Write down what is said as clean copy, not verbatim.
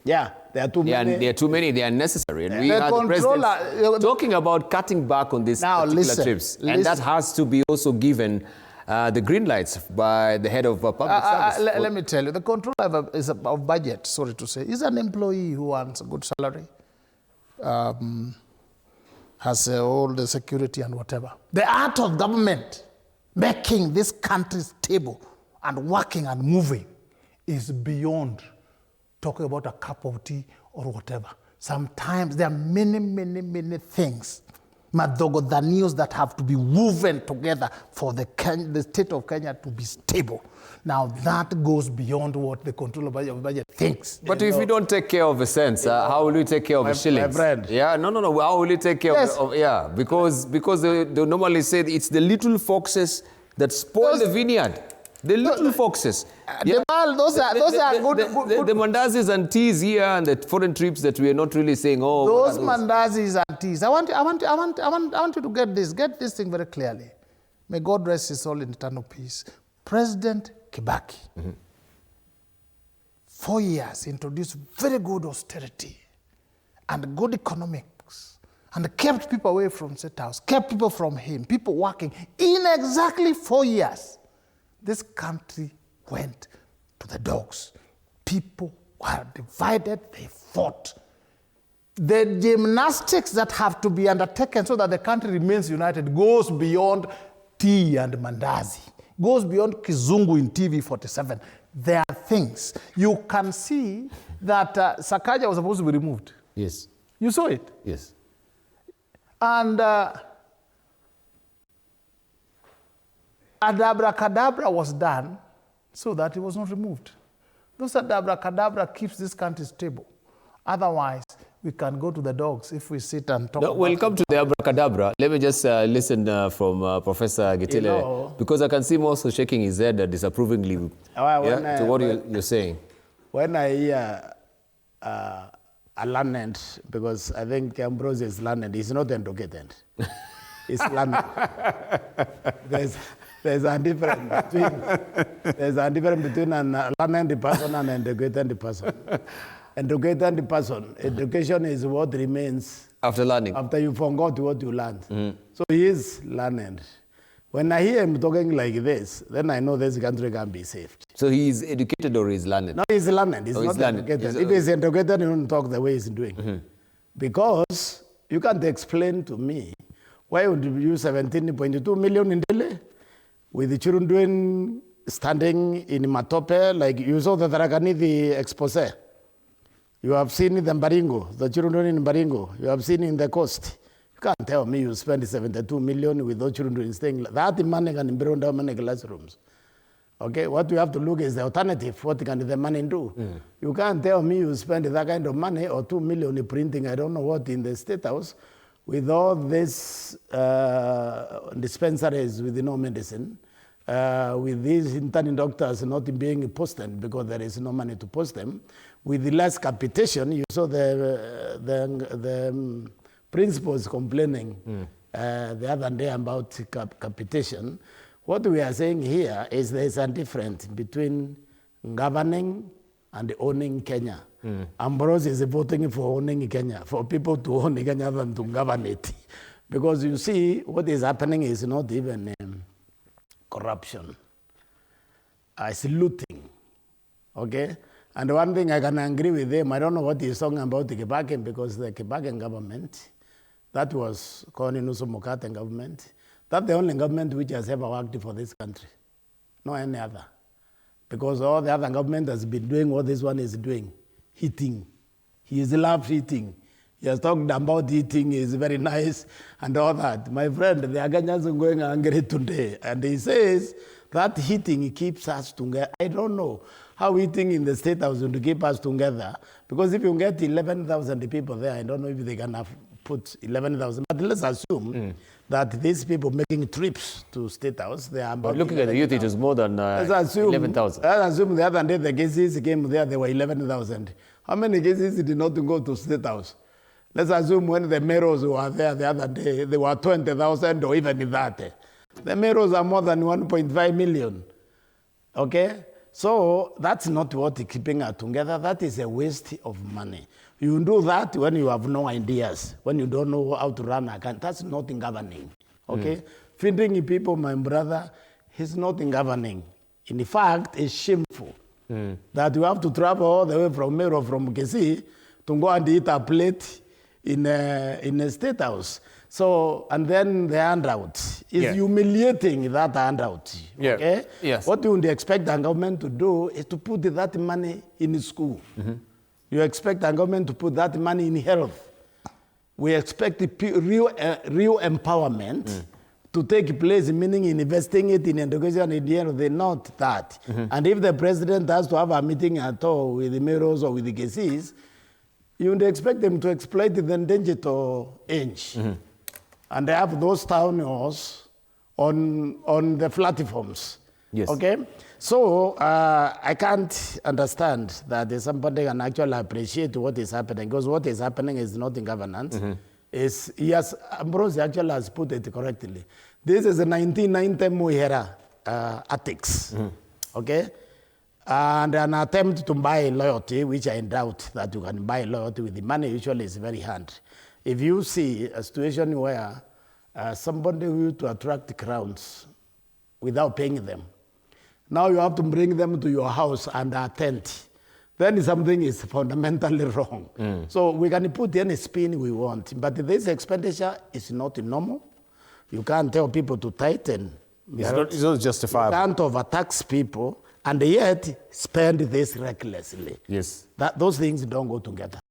Yeah, there are too many. There are too many. They are necessary. And we The had the president talking about cutting back on these particular trips. And that has to be also given the green lights by the head of public service. Let me tell you, the controller of budget, sorry to say, is an employee who earns a good salary, has all the security and whatever. The art of government, making this country stable and working and moving, is beyond talking about a cup of tea or whatever. Sometimes there are many, many, many things, the news that have to be woven together for the state of Kenya to be stable. Now that goes beyond what the controller of budget thinks. But if we don't take care of the cents, how will we take care of the shillings? My friend. Yeah, no. How will we take care of because they normally say it's the little foxes that spoil the vineyard. The little foxes. Those are good. The mandazis and teas here and the foreign trips that we are not really saying, those mandazis and teas. I want you to get this thing very clearly. May God rest his soul in eternal peace. President Kibaki, 4 years, introduced very good austerity and good economics and kept people away from State House, kept people from him, people working. In exactly 4 years, this country went to the dogs. People were divided, they fought. The gymnastics that have to be undertaken so that the country remains united goes beyond tea and mandazi, goes beyond Kizungu in TV 47. There are things. You can see that Sakaja was supposed to be removed. Yes. You saw it? Yes. And Adabracadabra was done so that it was not removed. Those Adabracadabra keeps this country stable. Otherwise, we can go to the dogs if we sit and talk. We'll come to the abracadabra. Let me just listen from Professor Gitile, because I can see him also shaking his head disapprovingly to what you're saying. When I hear a learned, because I think Ambrose is learned, he's not educated. He's learned. There's a difference between an learned person and an educated person. Educated person, education is what remains after learning. After you forgot what you learned. Mm-hmm. So he is learned. When I hear him talking like this, then I know this country can be saved. So he is educated or he's learned? No, he's learned. He's not educated. If he's educated, he won't talk the way he's doing. Mm-hmm. Because you can't explain to me why would you use 17.2 million in Delhi with the children standing in Matope, like you saw the Tarakaniti expose. You have seen in the Mbaringo, the children in Mbaringo. You have seen in the coast. You can't tell me you spend 72 million with those children staying like that. Money can improve how many classrooms. Okay, what we have to look is the alternative. What can the money do? Mm. You can't tell me you spend that kind of money or 2 million in printing, I don't know what, in the State House with all these dispensaries with no medicine. With these intern doctors not being posted because there is no money to post them. With the less capitation, you saw the principals complaining the other day about capitation. What we are saying here is there is a difference between governing and owning Kenya. Ambrose is voting for owning Kenya, for people to own Kenya than to govern it. Because you see, what is happening is not even corruption. It's looting. Okay? And one thing I can agree with him, I don't know what he's talking about the Kibaki, because the Kibaki government, that was Koni Nusu Mokate government, that's the only government which has ever worked for this country. No any other. Because all the other government has been doing what this one is doing, eating. He has loved eating. He has talked about eating, is very nice and all that. My friend, the Aganyans are going angry today. And he says that eating keeps us together. I don't know how eating in the State House will keep us together. Because if you get 11,000 people there, I don't know if they can put 11,000. But let's assume that these people making trips to State House, they are about. But looking at the youth, it is more than 11,000. Let's assume the other day the cases came there, there were 11,000. How many cases did not go to State House? Let's assume when the mayors were there the other day, there were 20,000 or even that. The mayors are more than 1.5 million. Okay? So that's not what is keeping us together. That is a waste of money. You do that when you have no ideas, when you don't know how to run a country. That's not in governing, okay? Feeding people, my brother, is not in governing. In fact, it's shameful that you have to travel all the way from Mero, from Kisii, to go and eat a plate in a state house. So, and then the handout is humiliating, that handout. Okay? Yes. What you would expect the government to do is to put that money in school. You expect the government to put that money in health. We expect real empowerment to take place, meaning investing it in education. In the end, they're not that. And if the president has to have a meeting at all with the mayors or with the Kisis, you would expect them to exploit the digital age. And they have those town halls on the platforms. Yes. Okay? So I can't understand that somebody can actually appreciate what is happening, because what is happening is not in governance. Yes, Ambrose actually has put it correctly. This is a 1990 Muhera ethics. Okay? And an attempt to buy loyalty, which I doubt that you can buy loyalty with the money, usually is very hard. If you see a situation where somebody will to attract crowds without paying them, now you have to bring them to your house and attend, then something is fundamentally wrong. So we can put any spin we want, but this expenditure is not normal. You can't tell people to tighten. It's not justifiable. You can't overtax people and yet spend this recklessly. Yes. Those things don't go together.